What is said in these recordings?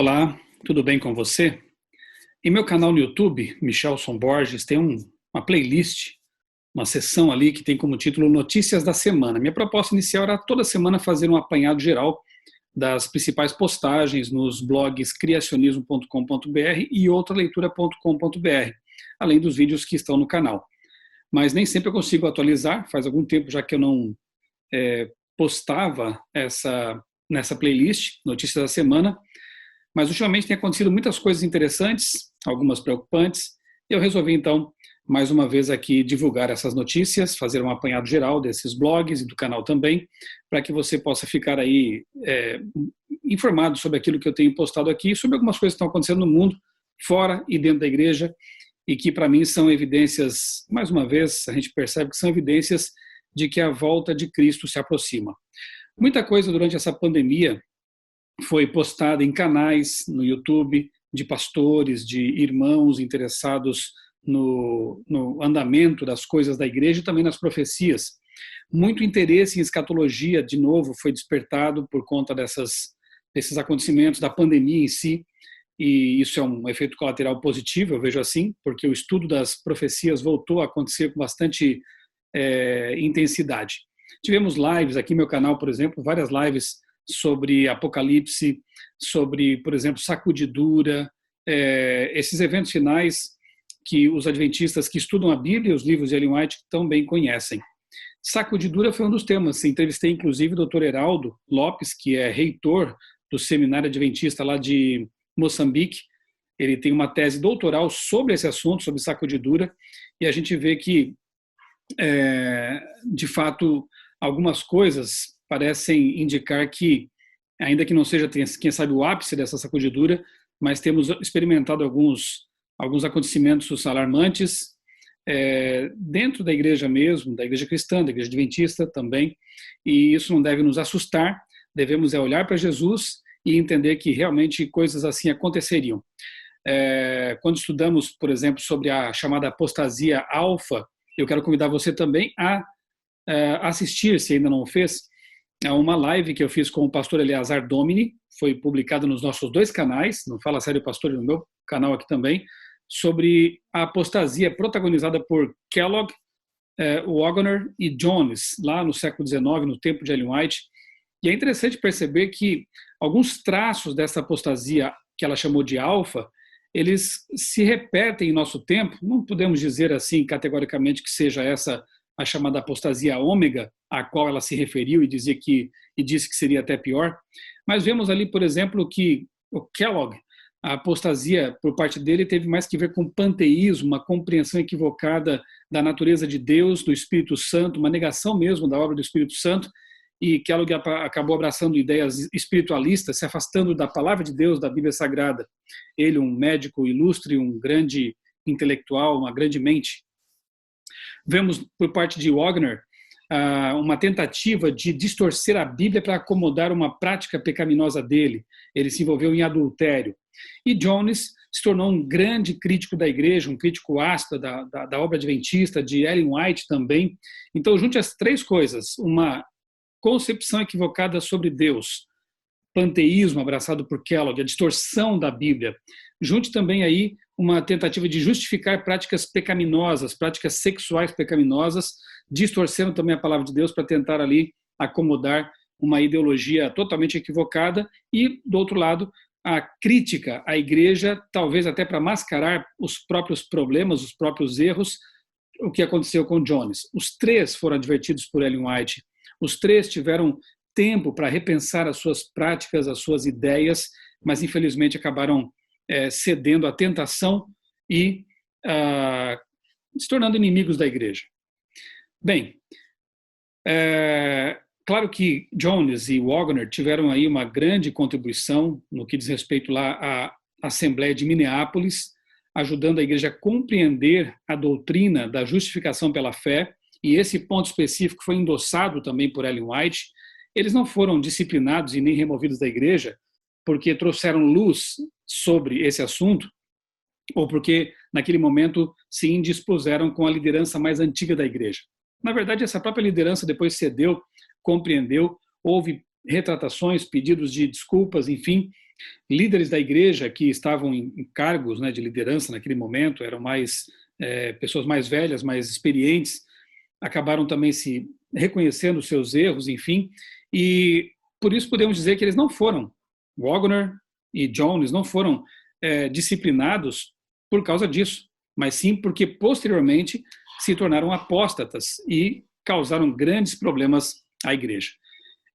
Olá, tudo bem com você? Em meu canal no YouTube, Michelson Borges, tem uma playlist, uma seção ali que tem como título Notícias da Semana. Minha proposta inicial era toda semana fazer um apanhado geral das principais postagens nos blogs criacionismo.com.br e outraleitura.com.br, além dos vídeos que estão no canal. Mas nem sempre eu consigo atualizar, faz algum tempo já que eu não postava nessa playlist, Notícias da Semana, mas ultimamente tem acontecido muitas coisas interessantes, algumas preocupantes, e eu resolvi então, mais uma vez aqui, divulgar essas notícias, fazer um apanhado geral desses blogs e do canal também, para que você possa ficar aí informado sobre aquilo que eu tenho postado aqui, sobre algumas coisas que estão acontecendo no mundo, fora e dentro da igreja, e que para mim são evidências, mais uma vez, a gente percebe que são evidências de que a volta de Cristo se aproxima. Muita coisa durante essa pandemia foi postada em canais no YouTube de pastores, de irmãos interessados no andamento das coisas da igreja e também nas profecias. Muito interesse em escatologia, de novo, foi despertado por conta desses acontecimentos, da pandemia em si, e isso é um efeito colateral positivo, eu vejo assim, porque o estudo das profecias voltou a acontecer com bastante intensidade. Tivemos lives aqui no meu canal, por exemplo, várias lives sobre Apocalipse, sobre, por exemplo, sacudidura, esses eventos finais que os adventistas que estudam a Bíblia e os livros de Ellen White também conhecem. Sacudidura foi um dos temas. Entrevistei, inclusive, o Dr. Heraldo Lopes, que é reitor do Seminário Adventista lá de Moçambique. Ele tem uma tese doutoral sobre esse assunto, sobre sacudidura, e a gente vê que, de fato, algumas coisas parecem indicar que, ainda que não seja, quem sabe, o ápice dessa sacudidura, mas temos experimentado alguns acontecimentos alarmantes dentro da igreja mesmo, da igreja cristã, da igreja adventista também, e isso não deve nos assustar, devemos olhar para Jesus e entender que realmente coisas assim aconteceriam. Quando estudamos, por exemplo, sobre a chamada apostasia alfa, eu quero convidar você também a assistir, se ainda não o fez, a uma live que eu fiz com o pastor Eleazar Domini, foi publicada nos nossos dois canais, no Fala Sério Pastor e no meu canal aqui também, sobre a apostasia protagonizada por Kellogg, Wagner e Jones, lá no século XIX, no tempo de Ellen White. E é interessante perceber que alguns traços dessa apostasia, que ela chamou de alfa, eles se repetem em nosso tempo. Não podemos dizer assim categoricamente que seja essa a chamada apostasia ômega, a qual ela se referiu e disse que seria até pior. Mas vemos ali, por exemplo, que o Kellogg, a apostasia por parte dele teve mais que ver com panteísmo, uma compreensão equivocada da natureza de Deus, do Espírito Santo, uma negação mesmo da obra do Espírito Santo, e Kellogg acabou abraçando ideias espiritualistas, se afastando da palavra de Deus, da Bíblia Sagrada. Ele, um médico ilustre, um grande intelectual, uma grande mente. Vemos por parte de Wagner uma tentativa de distorcer a Bíblia para acomodar uma prática pecaminosa dele. Ele se envolveu em adultério. E Jones se tornou um grande crítico da igreja, um crítico ácido da obra adventista, de Ellen White também. Então, junte as três coisas: uma concepção equivocada sobre Deus, panteísmo abraçado por Kellogg, a distorção da Bíblia. Junte também aí uma tentativa de justificar práticas pecaminosas, práticas sexuais pecaminosas, distorcendo também a palavra de Deus para tentar ali acomodar uma ideologia totalmente equivocada e, do outro lado, a crítica à igreja, talvez até para mascarar os próprios problemas, os próprios erros, o que aconteceu com Jones. Os três foram advertidos por Ellen White, os três tiveram tempo para repensar as suas práticas, as suas ideias, mas infelizmente acabaram cedendo à tentação e se tornando inimigos da igreja. Bem, claro que Jones e Wagner tiveram aí uma grande contribuição no que diz respeito lá à Assembleia de Minneapolis, ajudando a igreja a compreender a doutrina da justificação pela fé, e esse ponto específico foi endossado também por Ellen White. Eles não foram disciplinados e nem removidos da igreja porque trouxeram luz sobre esse assunto ou porque, naquele momento, se indispuseram com a liderança mais antiga da igreja. Na verdade, essa própria liderança depois cedeu, compreendeu, houve retratações, pedidos de desculpas, enfim. Líderes da igreja que estavam em cargos, né, de liderança naquele momento, eram mais pessoas mais velhas, mais experientes, acabaram também se reconhecendo os seus erros, enfim, e por isso podemos dizer que eles não foram, Wagner e Jones não foram disciplinados por causa disso, mas sim porque posteriormente se tornaram apóstatas e causaram grandes problemas à igreja.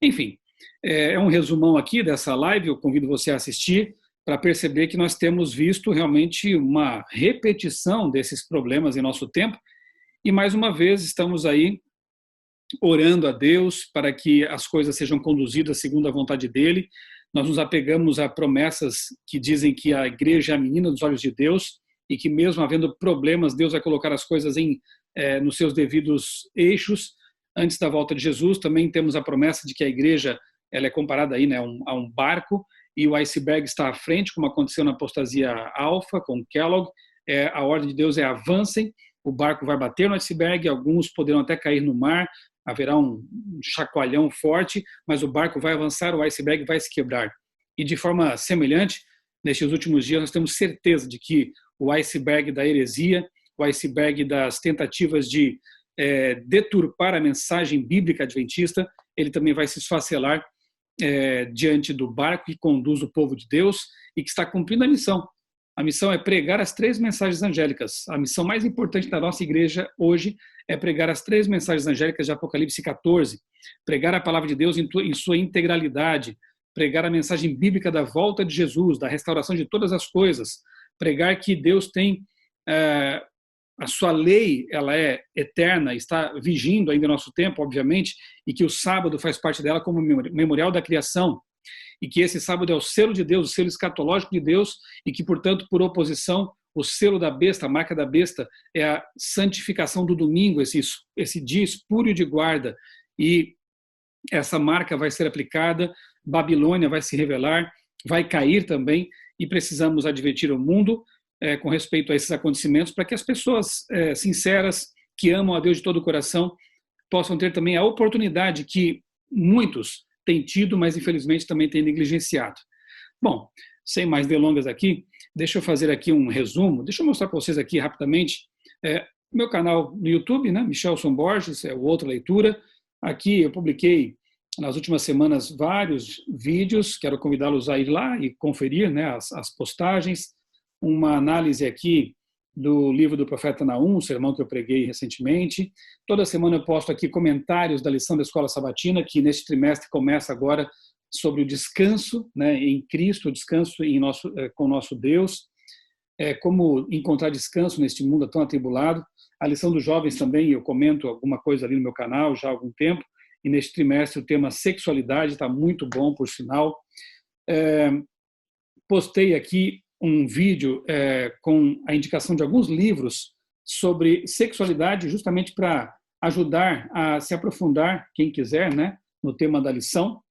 Enfim, é um resumão aqui dessa live, eu convido você a assistir para perceber que nós temos visto realmente uma repetição desses problemas em nosso tempo e mais uma vez estamos aí orando a Deus para que as coisas sejam conduzidas segundo a vontade dele. Nós nos apegamos a promessas que dizem que a igreja é a menina dos olhos de Deus e que mesmo havendo problemas, Deus vai colocar as coisas nos seus devidos eixos. Antes da volta de Jesus, também temos a promessa de que a igreja ela é comparada aí, né, a um barco e o iceberg está à frente, como aconteceu na apostasia alfa com Kellogg. A ordem de Deus é avancem, o barco vai bater no iceberg, alguns poderão até cair no mar, haverá um chacoalhão forte, mas o barco vai avançar, o iceberg vai se quebrar. E de forma semelhante, nestes últimos dias, nós temos certeza de que o iceberg da heresia, o iceberg das tentativas de deturpar a mensagem bíblica adventista, ele também vai se esfacelar diante do barco que conduz o povo de Deus e que está cumprindo a missão. A missão é pregar as 3 mensagens angélicas. A missão mais importante da nossa igreja hoje é pregar as 3 mensagens angélicas de Apocalipse 14, pregar a palavra de Deus em sua integralidade, pregar a mensagem bíblica da volta de Jesus, da restauração de todas as coisas, pregar que Deus tem a sua lei, ela é eterna, está vigindo ainda no nosso tempo, obviamente, e que o sábado faz parte dela como memorial da criação, e que esse sábado é o selo de Deus, o selo escatológico de Deus, e que, portanto, por oposição, o selo da besta, a marca da besta, é a santificação do domingo, esse dia espúrio de guarda, e essa marca vai ser aplicada, Babilônia vai se revelar, vai cair também, e precisamos advertir o mundo com respeito a esses acontecimentos, para que as pessoas sinceras, que amam a Deus de todo o coração, possam ter também a oportunidade que muitos têm tido, mas infelizmente também têm negligenciado. Bom, sem mais delongas aqui, deixa eu fazer aqui um resumo, deixa eu mostrar para vocês aqui rapidamente meu canal no YouTube, né, Michelson Borges, é o Outra Leitura. Aqui eu publiquei nas últimas semanas vários vídeos, quero convidá-los a ir lá e conferir, né, as postagens, uma análise aqui do livro do profeta Naum, um sermão que eu preguei recentemente. Toda semana eu posto aqui comentários da lição da Escola Sabatina, que neste trimestre começa agora sobre o descanso, né, em Cristo, o descanso com o nosso Deus, como encontrar descanso neste mundo tão atribulado. A lição dos jovens também, eu comento alguma coisa ali no meu canal já há algum tempo, e neste trimestre o tema sexualidade está muito bom, por sinal. Postei aqui um vídeo com a indicação de alguns livros sobre sexualidade, justamente para ajudar a se aprofundar, quem quiser, né, no tema da lição.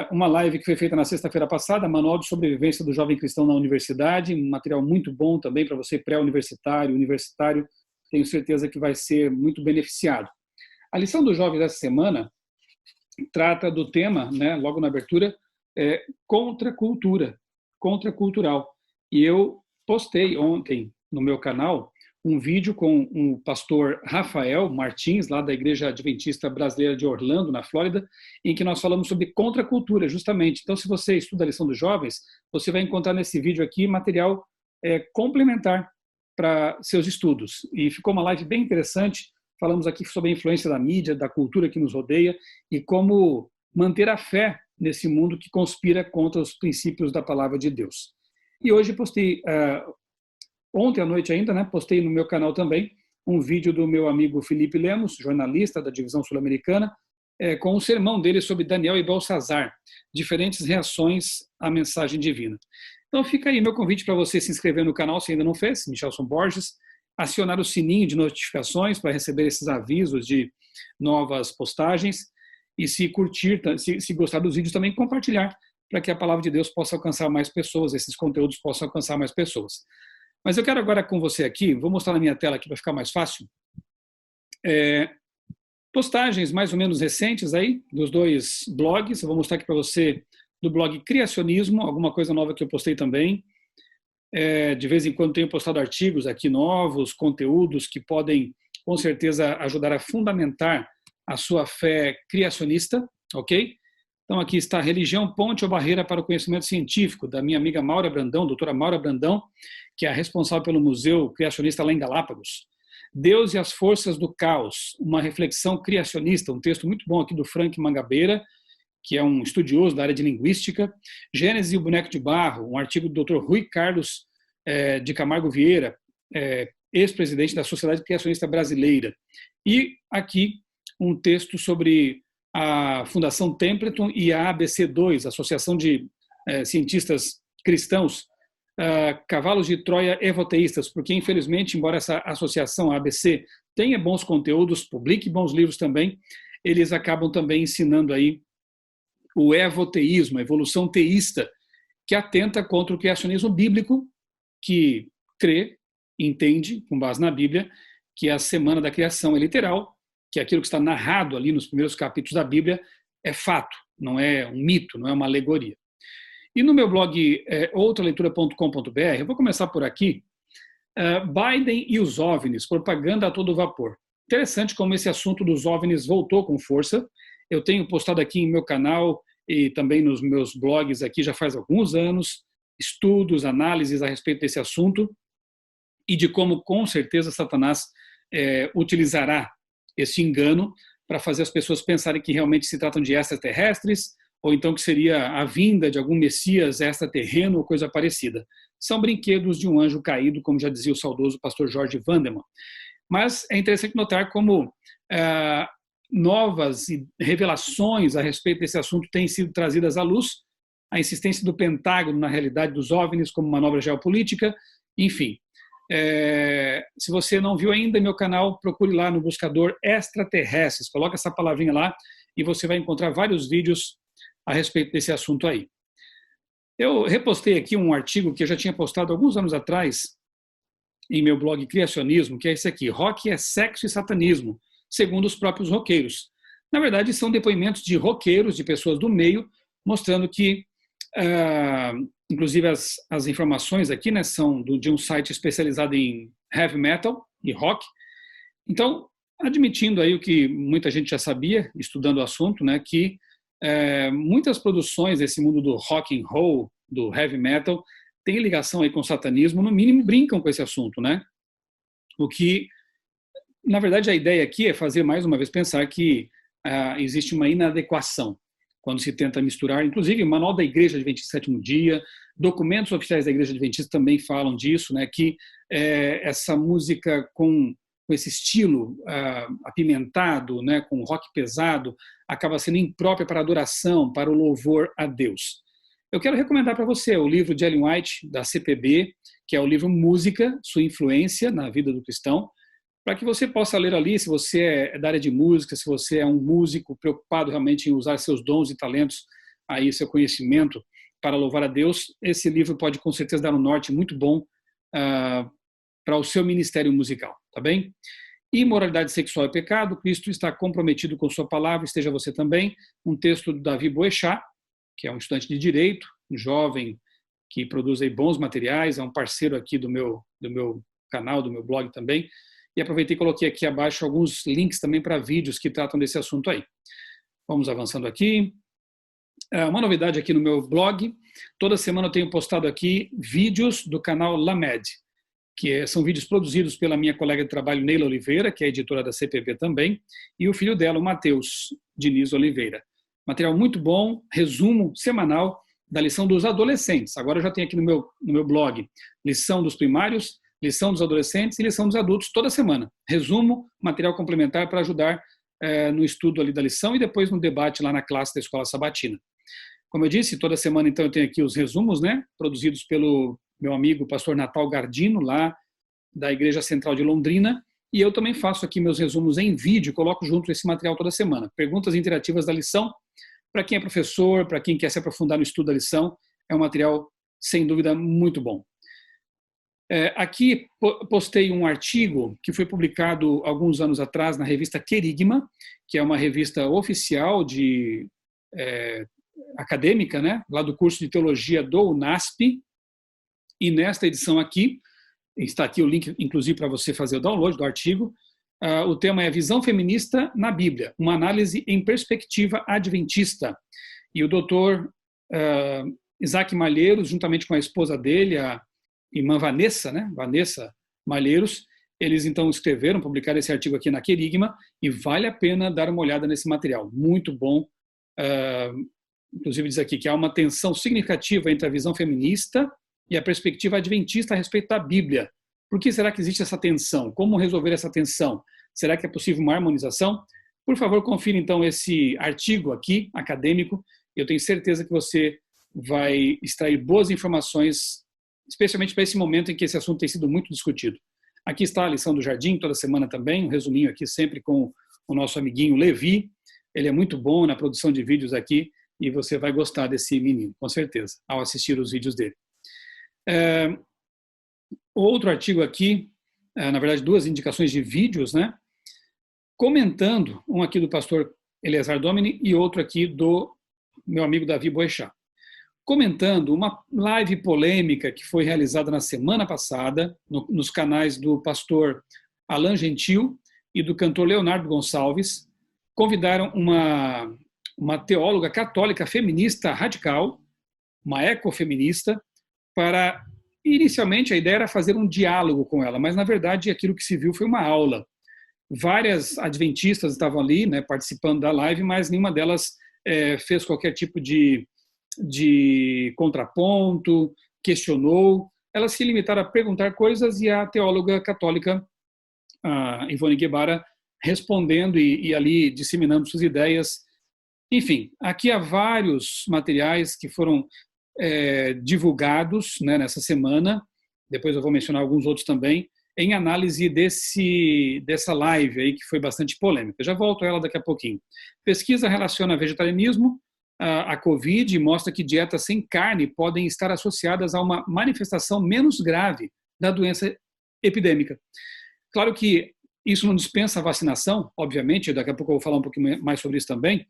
Uma live que foi feita na sexta-feira passada, Manual de Sobrevivência do Jovem Cristão na Universidade, um material muito bom também para você pré-universitário, universitário, tenho certeza que vai ser muito beneficiado. A lição do jovem dessa semana trata do tema, né, logo na abertura, contracultural. E eu postei ontem no meu canal um vídeo com o pastor Rafael Martins, lá da Igreja Adventista Brasileira de Orlando, na Flórida, em que nós falamos sobre contracultura, justamente. Então, se você estuda a lição dos jovens, você vai encontrar nesse vídeo aqui material complementar para seus estudos. E ficou uma live bem interessante. Falamos aqui sobre a influência da mídia, da cultura que nos rodeia e como manter a fé nesse mundo que conspira contra os princípios da palavra de Deus. E hoje postei, ontem à noite ainda, né, postei no meu canal também um vídeo do meu amigo Felipe Lemos, jornalista da Divisão Sul-Americana, com um sermão dele sobre Daniel e Belsazar, diferentes reações à mensagem divina. Então fica aí meu convite para você se inscrever no canal, se ainda não fez, Michelson Borges, acionar o sininho de notificações para receber esses avisos de novas postagens, e se curtir, se gostar dos vídeos, também compartilhar, para que a palavra de Deus possa alcançar mais pessoas, esses conteúdos possam alcançar mais pessoas. Mas eu quero agora com você aqui, vou mostrar na minha tela aqui para ficar mais fácil, Postagens mais ou menos recentes aí, dos dois blogs. Eu vou mostrar aqui para você do blog Criacionismo, alguma coisa nova que eu postei também. De vez em quando tenho postado artigos aqui novos, conteúdos que podem, com certeza, ajudar a fundamentar a sua fé criacionista, ok? Então aqui está Religião, Ponte ou Barreira para o Conhecimento Científico, da minha amiga Maura Brandão, doutora Maura Brandão, que é a responsável pelo Museu Criacionista lá em Galápagos. Deus e as Forças do Caos, uma reflexão criacionista, um texto muito bom aqui do Frank Mangabeira, que é um estudioso da área de linguística. Gênesis e o Boneco de Barro, um artigo do Dr. Rui Carlos de Camargo Vieira, ex-presidente da Sociedade Criacionista Brasileira. E aqui um texto sobre a Fundação Templeton e a ABC2, Associação de Cientistas Cristãos, Cavalos de Troia Evoteístas, porque, infelizmente, embora essa associação, a ABC, tenha bons conteúdos, publique bons livros também, eles acabam também ensinando aí o evoteísmo, a evolução teísta, que atenta contra o criacionismo bíblico, que crê, entende, com base na Bíblia, que a semana da criação é literal, que aquilo que está narrado ali nos primeiros capítulos da Bíblia é fato, não é um mito, não é uma alegoria. E no meu blog outraleitura.com.br, eu vou começar por aqui, Biden e os OVNIs, propaganda a todo vapor. Interessante como esse assunto dos OVNIs voltou com força. Eu tenho postado aqui em meu canal e também nos meus blogs aqui já faz alguns anos, estudos, análises a respeito desse assunto e de como, com certeza, Satanás utilizará esse engano para fazer as pessoas pensarem que realmente se tratam de extraterrestres ou então que seria a vinda de algum messias extraterreno ou coisa parecida. São brinquedos de um anjo caído, como já dizia o saudoso pastor Jorge Vandeman. Mas é interessante notar como novas revelações a respeito desse assunto têm sido trazidas à luz, a insistência do Pentágono na realidade dos OVNIs como manobra geopolítica, enfim. Se você não viu ainda meu canal, procure lá no buscador extraterrestres, coloca essa palavrinha lá e você vai encontrar vários vídeos a respeito desse assunto aí. Eu repostei aqui um artigo que eu já tinha postado alguns anos atrás em meu blog Criacionismo, que é esse aqui, Rock é Sexo e Satanismo, segundo os próprios roqueiros. Na verdade, são depoimentos de roqueiros, de pessoas do meio, mostrando que, inclusive as informações aqui, né, são de um site especializado em heavy metal e rock. Então, admitindo aí o que muita gente já sabia, estudando o assunto, né, que muitas produções desse mundo do rock and roll, do heavy metal, têm ligação aí com o satanismo, no mínimo brincam com esse assunto, né? O que, na verdade, a ideia aqui é fazer, mais uma vez, pensar que existe uma inadequação quando se tenta misturar, inclusive o Manual da Igreja Adventista Sétimo Dia, documentos oficiais da Igreja Adventista também falam disso, né? Que essa música com esse estilo apimentado, né, com rock pesado, acaba sendo imprópria para a adoração, para o louvor a Deus. Eu quero recomendar para você o livro de Ellen White, da CPB, que é o livro Música, Sua Influência na Vida do Cristão, para que você possa ler ali, se você é da área de música, se você é um músico preocupado realmente em usar seus dons e talentos, aí seu conhecimento para louvar a Deus, esse livro pode com certeza dar um norte muito bom para o seu ministério musical, tá bem? Imoralidade sexual é pecado, Cristo está comprometido com sua palavra, esteja você também. Um texto do Davi Boechat, que é um estudante de direito, um jovem que produz aí bons materiais, é um parceiro aqui do meu canal, do meu blog também. E aproveitei e coloquei aqui abaixo alguns links também para vídeos que tratam desse assunto aí. Vamos avançando aqui. Uma novidade aqui no meu blog, toda semana eu tenho postado aqui vídeos do canal Lamed, que são vídeos produzidos pela minha colega de trabalho, Neila Oliveira, que é editora da CPV também, e o filho dela, o Matheus Diniz Oliveira. Material muito bom, resumo semanal da lição dos adolescentes. Agora eu já tenho aqui no meu blog lição dos primários, lição dos adolescentes e lição dos adultos toda semana. Resumo, material complementar para ajudar no estudo ali da lição e depois no debate lá na classe da Escola Sabatina. Como eu disse, toda semana então eu tenho aqui os resumos, né, produzidos pelo meu amigo pastor Natal Gardino, lá da Igreja Central de Londrina, e eu também faço aqui meus resumos em vídeo, coloco junto esse material toda semana. Perguntas interativas da lição, para quem é professor, para quem quer se aprofundar no estudo da lição, é um material, sem dúvida, muito bom. Aqui postei um artigo que foi publicado alguns anos atrás na revista Querigma, que é uma revista oficial acadêmica, né, lá do curso de teologia do UNASP. E nesta edição aqui, está aqui o link, inclusive, para você fazer o download do artigo. O tema é Visão Feminista na Bíblia, uma análise em perspectiva adventista. E o doutor Isaac Malheiros, juntamente com a esposa dele, a irmã Vanessa, né? Vanessa Malheiros, eles então escreveram, publicaram esse artigo aqui na Querigma, e vale a pena dar uma olhada nesse material, muito bom. Inclusive diz aqui que há uma tensão significativa entre a visão feminista e a perspectiva adventista a respeito da Bíblia. Por que será que existe essa tensão? Como resolver essa tensão? Será que é possível uma harmonização? Por favor, confira então esse artigo aqui, acadêmico. Eu tenho certeza que você vai extrair boas informações, especialmente para esse momento em que esse assunto tem sido muito discutido. Aqui está a lição do Jardim, toda semana também, um resuminho aqui sempre com o nosso amiguinho Levi. Ele é muito bom na produção de vídeos aqui e você vai gostar desse menino, com certeza, ao assistir os vídeos dele. Outro artigo aqui, na verdade, duas indicações de vídeos, né? Comentando, um aqui do pastor Eleazar Domini e outro aqui do meu amigo Davi Boechat. Comentando uma live polêmica que foi realizada na semana passada nos canais do pastor Alan Gentil e do cantor Leonardo Gonçalves. Convidaram uma teóloga católica feminista radical, uma ecofeminista, para, inicialmente, a ideia era fazer um diálogo com ela, mas, na verdade, aquilo que se viu foi uma aula. Várias adventistas estavam ali, né, participando da live, mas nenhuma delas fez qualquer tipo de contraponto, questionou. Elas se limitaram a perguntar coisas e a teóloga católica, a Ivone Guevara, respondendo e ali disseminando suas ideias. Enfim, aqui há vários materiais que foram divulgados, né, nessa semana, depois eu vou mencionar alguns outros também, em análise dessa live aí que foi bastante polêmica. Eu já volto a ela daqui a pouquinho. Pesquisa relaciona vegetarianismo à Covid e mostra que dietas sem carne podem estar associadas a uma manifestação menos grave da doença epidêmica. Claro que isso não dispensa a vacinação, obviamente, daqui a pouco eu vou falar um pouquinho mais sobre isso também,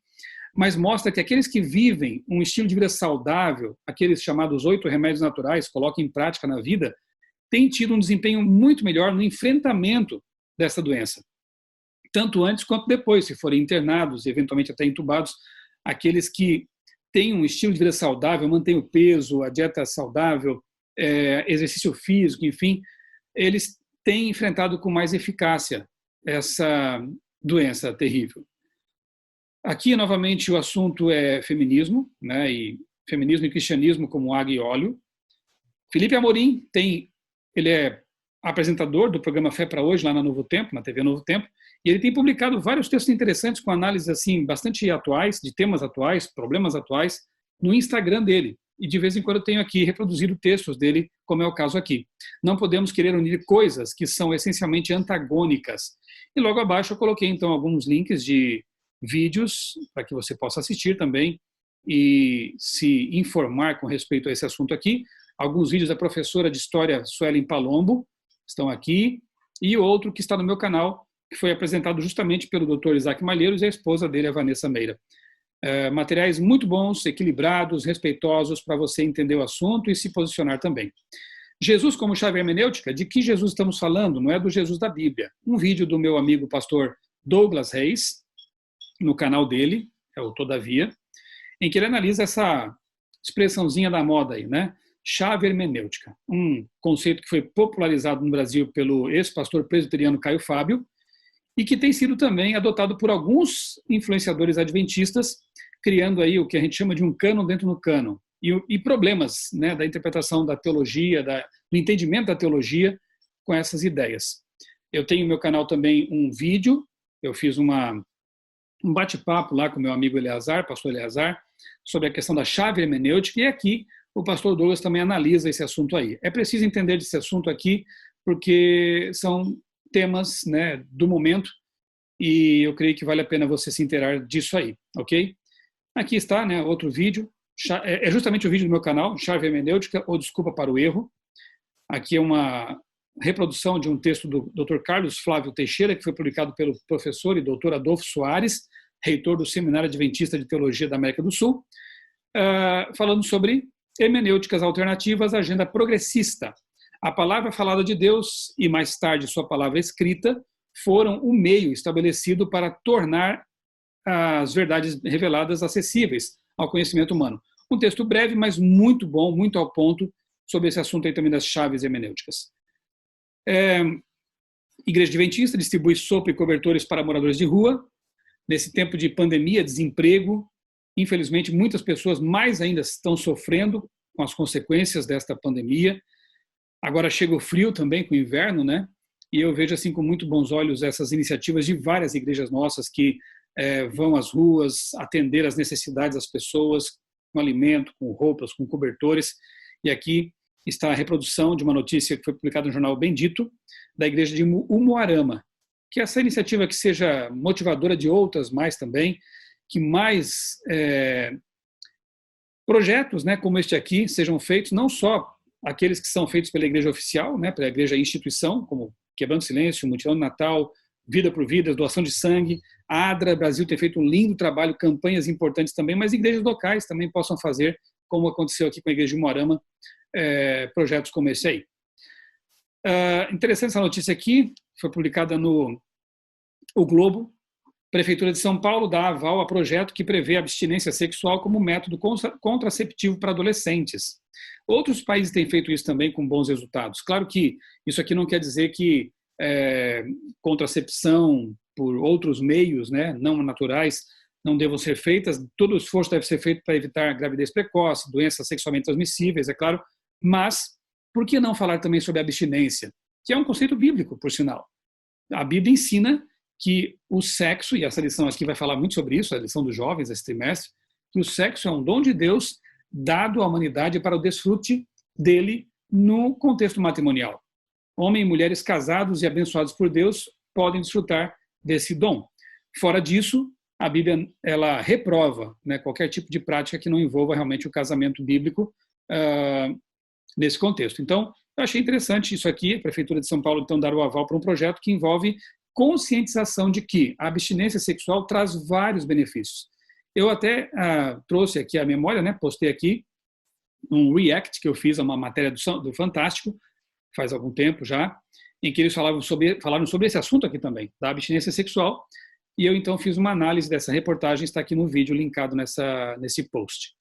mas mostra que aqueles que vivem um estilo de vida saudável, aqueles chamados 8 remédios naturais, colocam em prática na vida, têm tido um desempenho muito melhor no enfrentamento dessa doença. Tanto antes quanto depois, se forem internados e eventualmente até entubados, aqueles que têm um estilo de vida saudável, mantêm o peso, a dieta saudável, exercício físico, enfim, eles têm enfrentado com mais eficácia essa doença terrível. Aqui, novamente, o assunto é feminismo, né, e feminismo e cristianismo como água e óleo. Felipe Amorim ele é apresentador do programa Fé para Hoje, lá na Novo Tempo, na TV Novo Tempo, e ele tem publicado vários textos interessantes com análises assim, bastante atuais, de temas atuais, problemas atuais, no Instagram dele. E de vez em quando eu tenho aqui reproduzido textos dele, como é o caso aqui. Não podemos querer unir coisas que são essencialmente antagônicas. E logo abaixo eu coloquei então alguns links de vídeos para que você possa assistir também e se informar com respeito a esse assunto aqui. Alguns vídeos da professora de História Suelen Palombo estão aqui e outro que está no meu canal, que foi apresentado justamente pelo Dr. Isaac Malheiros e a esposa dele, a Vanessa Meira. Materiais muito bons, equilibrados, respeitosos para você entender o assunto e se posicionar também. Jesus como chave hermenêutica, de que Jesus estamos falando? Não é do Jesus da Bíblia. Um vídeo do meu amigo pastor Douglas Reis, no canal dele, é o Todavia, em que ele analisa essa expressãozinha da moda aí, né? Chave hermenêutica, um conceito que foi popularizado no Brasil pelo ex-pastor presbiteriano Caio Fábio e que tem sido também adotado por alguns influenciadores adventistas, criando aí o que a gente chama de um cânon dentro do cânon e problemas, né, da interpretação da teologia, do entendimento da teologia com essas ideias. Eu tenho no meu canal também um vídeo, eu fiz um bate-papo lá com meu amigo Eleazar, pastor Eleazar, sobre a questão da chave hermenêutica, e aqui o pastor Douglas também analisa esse assunto aí. É preciso entender desse assunto aqui, porque são temas, né, do momento, e eu creio que vale a pena você se inteirar disso aí, ok? Aqui está, né, outro vídeo, é justamente o vídeo do meu canal, Chave Hermenêutica ou Desculpa para o Erro. Aqui é uma reprodução de um texto do Dr. Carlos Flávio Teixeira, que foi publicado pelo professor e doutor Adolfo Soares, reitor do Seminário Adventista de Teologia da América do Sul, falando sobre hermenêuticas alternativas, agenda progressista. A palavra falada de Deus e, mais tarde, sua palavra escrita foram o meio estabelecido para tornar as verdades reveladas acessíveis ao conhecimento humano. Um texto breve, mas muito bom, muito ao ponto, sobre esse assunto aí também das chaves hermenêuticas. Igreja Adventista distribui sopa e cobertores para moradores de rua. Nesse tempo de pandemia, desemprego, infelizmente, muitas pessoas mais ainda estão sofrendo com as consequências desta pandemia. Agora chega o frio também, com o inverno, né? E eu vejo assim com muito bons olhos essas iniciativas de várias igrejas nossas que vão às ruas atender às necessidades das pessoas, com alimento, com roupas, com cobertores. E aqui está a reprodução de uma notícia que foi publicada no jornal Bendito, da igreja de Umuarama, que essa iniciativa que seja motivadora de outras mais também, que mais projetos, né, como este aqui sejam feitos, não só aqueles que são feitos pela igreja oficial, né, pela igreja instituição, como Quebrando Silêncio, Mutirão de Natal, Vida por Vida, doação de sangue. A ADRA Brasil tem feito um lindo trabalho, campanhas importantes também, mas igrejas locais também possam fazer, como aconteceu aqui com a igreja de Umuarama, projetos como esse aí. Interessante essa notícia aqui, foi publicada no O Globo. Prefeitura de São Paulo dá aval a projeto que prevê abstinência sexual como método contraceptivo para adolescentes. Outros países têm feito isso também com bons resultados. Claro que isso aqui não quer dizer que contracepção por outros meios, né, não naturais, não devam ser feitas. Todo o esforço deve ser feito para evitar gravidez precoce, doenças sexualmente transmissíveis, é claro, mas por que não falar também sobre abstinência, que é um conceito bíblico, por sinal. A Bíblia ensina que o sexo, e essa lição aqui vai falar muito sobre isso, a lição dos jovens esse trimestre, que o sexo é um dom de Deus dado à humanidade para o desfrute dele no contexto matrimonial. Homens e mulheres casados e abençoados por Deus podem desfrutar desse dom. Fora disso, a Bíblia ela reprova, né, qualquer tipo de prática que não envolva realmente o casamento bíblico nesse contexto. Então, eu achei interessante isso aqui, a Prefeitura de São Paulo então dar o aval para um projeto que envolve conscientização de que a abstinência sexual traz vários benefícios. Eu até trouxe aqui a memória, né, postei aqui um react que eu fiz a uma matéria do Fantástico, faz algum tempo já, em que eles falaram sobre esse assunto aqui também, da abstinência sexual, e eu então fiz uma análise dessa reportagem, está aqui no vídeo linkado nesse post.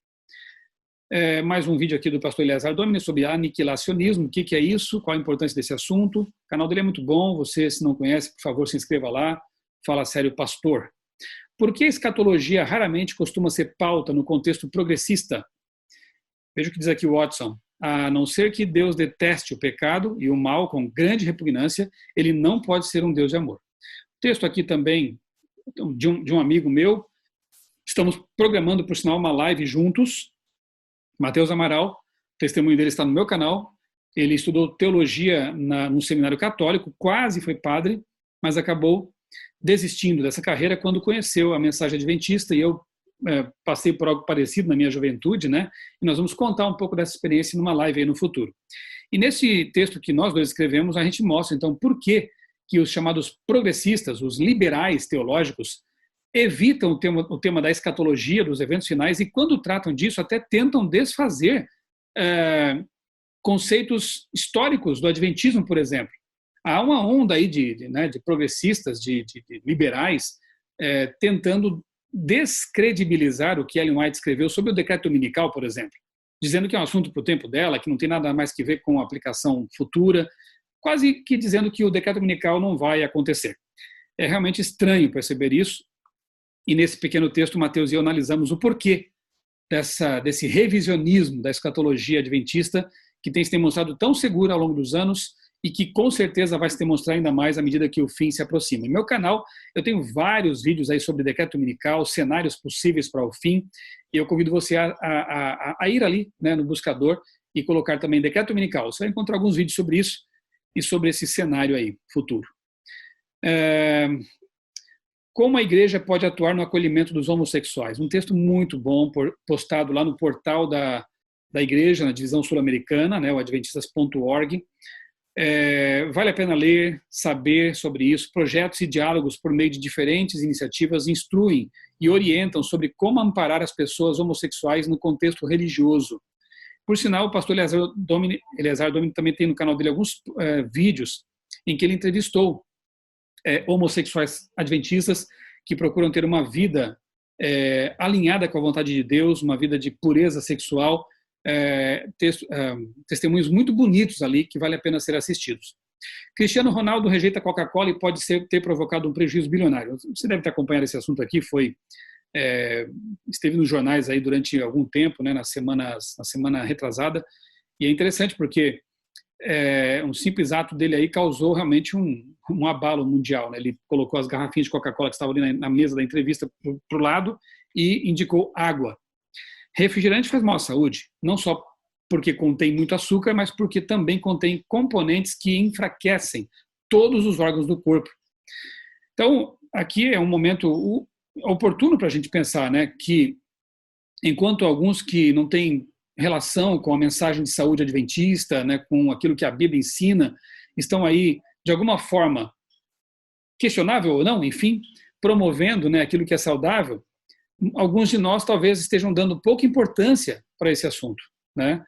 Mais um vídeo aqui do pastor Eleazar Domini sobre aniquilacionismo, o que é isso, qual a importância desse assunto. O canal dele é muito bom, você se não conhece, por favor, se inscreva lá. Fala sério, pastor. Por que a escatologia raramente costuma ser pauta no contexto progressista? Veja o que diz aqui o Watson. A não ser que Deus deteste o pecado e o mal com grande repugnância, ele não pode ser um Deus de amor. O texto aqui também de um amigo meu, estamos programando, por sinal, uma live juntos, Mateus Amaral, o testemunho dele está no meu canal. Ele estudou teologia num seminário católico, quase foi padre, mas acabou desistindo dessa carreira quando conheceu a mensagem adventista, e eu passei por algo parecido na minha juventude, né? E nós vamos contar um pouco dessa experiência numa live aí no futuro. E nesse texto que nós dois escrevemos, a gente mostra, então, por que os chamados progressistas, os liberais teológicos, evitam o tema da escatologia, dos eventos finais, e quando tratam disso, até tentam desfazer conceitos históricos do adventismo, por exemplo. Há uma onda aí de progressistas, de liberais, tentando descredibilizar o que Ellen White escreveu sobre o decreto dominical, por exemplo, dizendo que é um assunto para o tempo dela, que não tem nada mais que ver com a aplicação futura, quase que dizendo que o decreto dominical não vai acontecer. É realmente estranho perceber isso, e nesse pequeno texto, Mateus e eu analisamos o porquê desse revisionismo da escatologia adventista, que tem se demonstrado tão segura ao longo dos anos e que com certeza vai se demonstrar ainda mais à medida que o fim se aproxima. No meu canal, eu tenho vários vídeos aí sobre decreto dominical, cenários possíveis para o fim, e eu convido você a ir ali, né, no buscador e colocar também decreto dominical. Você vai encontrar alguns vídeos sobre isso e sobre esse cenário aí futuro. Como a igreja pode atuar no acolhimento dos homossexuais? Um texto muito bom, postado lá no portal da igreja na divisão sul-americana, né, o adventistas.org. Vale a pena ler, saber sobre isso. Projetos e diálogos por meio de diferentes iniciativas instruem e orientam sobre como amparar as pessoas homossexuais no contexto religioso. Por sinal, o pastor Eleazar Domini também tem no canal dele alguns vídeos em que ele entrevistou homossexuais adventistas que procuram ter uma vida alinhada com a vontade de Deus, uma vida de pureza sexual, testemunhos muito bonitos ali que vale a pena ser assistidos. Cristiano Ronaldo rejeita Coca-Cola e pode ter provocado um prejuízo bilionário. Você deve ter acompanhado esse assunto aqui, esteve nos jornais aí durante algum tempo, né, na semana retrasada, e é interessante porque um simples ato dele aí causou realmente um abalo mundial, né? Ele colocou as garrafinhas de Coca-Cola que estavam ali na mesa da entrevista para o lado e indicou água. Refrigerante faz mal à saúde, não só porque contém muito açúcar, mas porque também contém componentes que enfraquecem todos os órgãos do corpo. Então, aqui é um momento oportuno para a gente pensar, né, que enquanto alguns que não têm relação com a mensagem de saúde adventista, né, com aquilo que a Bíblia ensina, estão aí, de alguma forma, questionável ou não, enfim, promovendo, né, aquilo que é saudável, alguns de nós talvez estejam dando pouca importância para esse assunto, né,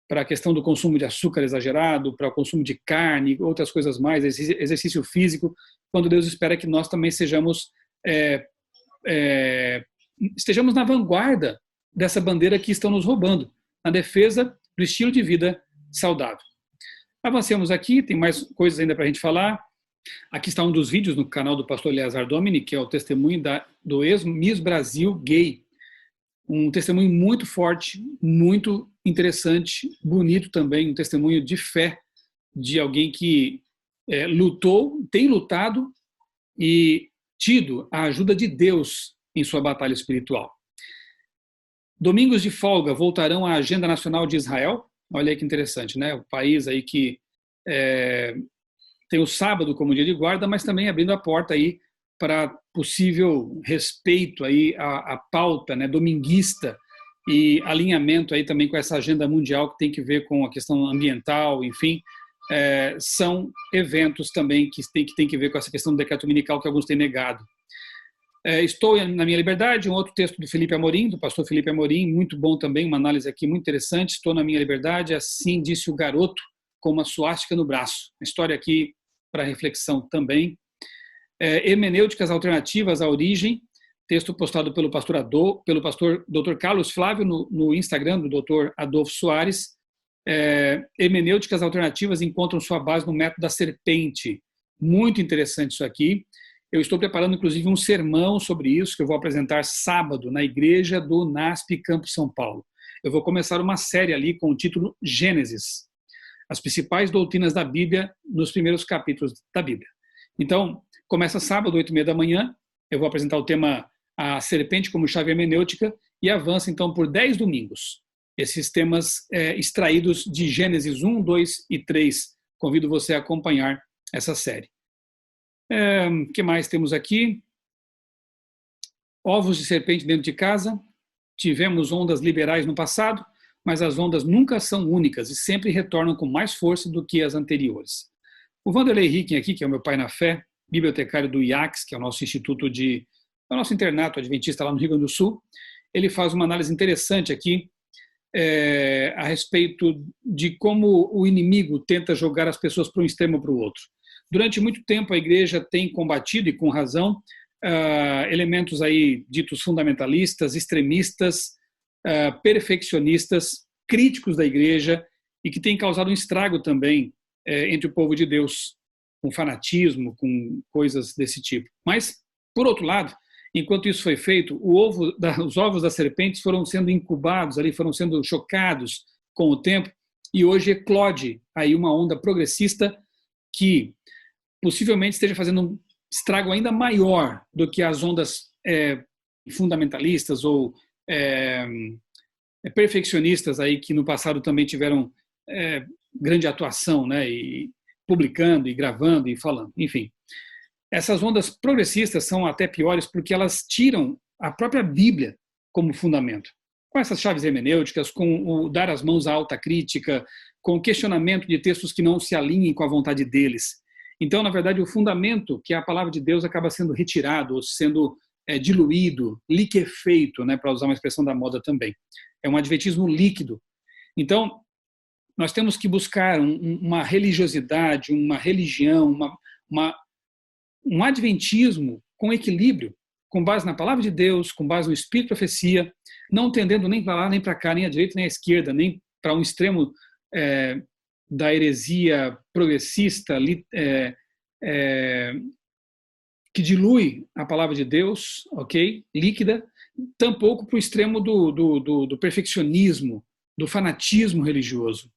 para a questão do consumo de açúcar exagerado, para o consumo de carne, outras coisas mais, exercício físico, quando Deus espera que nós também estejamos na vanguarda dessa bandeira que estão nos roubando, na defesa do estilo de vida saudável. Avancemos aqui, tem mais coisas ainda para a gente falar. Aqui está um dos vídeos no canal do pastor Eleazar Domini, que é o testemunho do ex-Miss Brasil gay. Um testemunho muito forte, muito interessante, bonito também, um testemunho de fé de alguém que tem lutado e tido a ajuda de Deus em sua batalha espiritual. Domingos de folga voltarão à agenda nacional de Israel. Olha aí que interessante, né? O país aí que tem o sábado como dia de guarda, mas também abrindo a porta aí para possível respeito aí à pauta, né, dominguista e alinhamento aí também com essa agenda mundial que tem que ver com a questão ambiental, enfim, são eventos também que tem que ver com essa questão do decreto dominical que alguns têm negado. Estou na minha liberdade, um outro texto do Felipe Amorim, do pastor Felipe Amorim, muito bom também, uma análise aqui muito interessante. Estou na minha liberdade, assim disse o garoto com uma suástica no braço. Uma história aqui para reflexão também. Hermenêuticas alternativas à origem, texto postado pelo pastor Dr. Carlos Flávio no Instagram do Dr. Adolfo Soares. Hermenêuticas alternativas encontram sua base no método da serpente. Muito interessante isso aqui. Eu estou preparando, inclusive, um sermão sobre isso, que eu vou apresentar sábado na igreja do NASP Campo São Paulo. Eu vou começar uma série ali com o título Gênesis, as principais doutrinas da Bíblia nos primeiros capítulos da Bíblia. Então, começa sábado, 8h30 da manhã, eu vou apresentar o tema A Serpente como Chave Hermenêutica e avança, então, por 10 domingos. Esses temas extraídos de Gênesis 1, 2 e 3. Convido você a acompanhar essa série. O que mais temos aqui? Ovos de serpente dentro de casa. Tivemos ondas liberais no passado, mas as ondas nunca são únicas e sempre retornam com mais força do que as anteriores. O Vanderlei Ricken aqui, que é o meu pai na fé, bibliotecário do IACS, que é o nosso o nosso internato adventista lá no Rio Grande do Sul, ele faz uma análise interessante aqui a respeito de como o inimigo tenta jogar as pessoas para um extremo ou para o outro. Durante muito tempo a igreja tem combatido, e com razão, elementos aí ditos fundamentalistas, extremistas, perfeccionistas, críticos da igreja e que tem causado um estrago também entre o povo de Deus, com fanatismo, com coisas desse tipo. Mas, por outro lado, enquanto isso foi feito, os ovos das serpentes foram sendo incubados, ali foram sendo chocados com o tempo e hoje eclode aí uma onda progressista que possivelmente esteja fazendo um estrago ainda maior do que as ondas fundamentalistas ou perfeccionistas aí que no passado também tiveram grande atuação, né, e publicando e gravando e falando, enfim. Essas ondas progressistas são até piores porque elas tiram a própria Bíblia como fundamento. com essas chaves hermenêuticas, com o dar as mãos à alta crítica, com o questionamento de textos que não se alinhem com a vontade deles. Então, na verdade, o fundamento, que é a palavra de Deus, acaba sendo retirado, ou sendo diluído, liquefeito, né, para usar uma expressão da moda também. É um adventismo líquido. Então, nós temos que buscar uma religiosidade, uma religião, um adventismo com equilíbrio, com base na palavra de Deus, com base no Espírito de profecia, não tendendo nem para lá, nem para cá, nem à direita, nem à esquerda, nem para um extremo da heresia progressista, que dilui a palavra de Deus, ok? Líquida, tampouco para o extremo do perfeccionismo, do fanatismo religioso.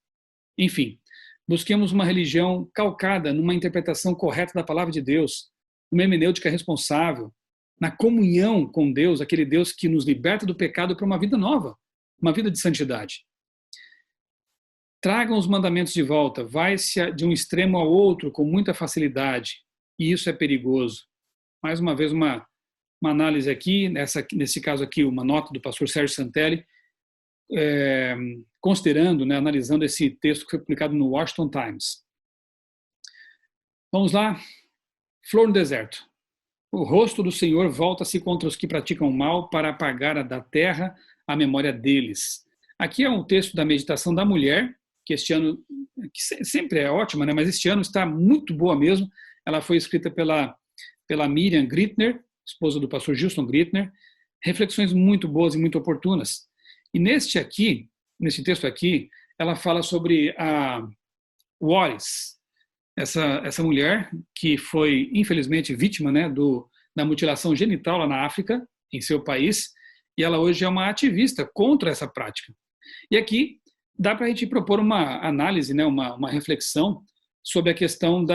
Enfim, busquemos uma religião calcada numa interpretação correta da palavra de Deus, uma hermenêutica responsável, na comunhão com Deus, aquele Deus que nos liberta do pecado para uma vida nova, uma vida de santidade. Tragam os mandamentos de volta, vai-se de um extremo ao outro com muita facilidade, e isso é perigoso. Mais uma vez, uma análise aqui, nesse caso aqui, uma nota do pastor Sérgio Santelli, considerando, né, analisando esse texto que foi publicado no Washington Times. Vamos lá. Flor no deserto. O rosto do Senhor volta-se contra os que praticam mal para apagar da terra a memória deles. Aqui é um texto da meditação da mulher, que este ano, que sempre é ótima, né, mas este ano está muito boa mesmo. Ela foi escrita pela Miriam Grittner, esposa do pastor Gilson Grittner. Reflexões muito boas e muito oportunas. E nesse texto aqui, ela fala sobre a Wallis, essa mulher que foi, infelizmente, vítima, né, da mutilação genital lá na África, em seu país, e ela hoje é uma ativista contra essa prática. E aqui dá para a gente propor uma análise, né, uma reflexão sobre a questão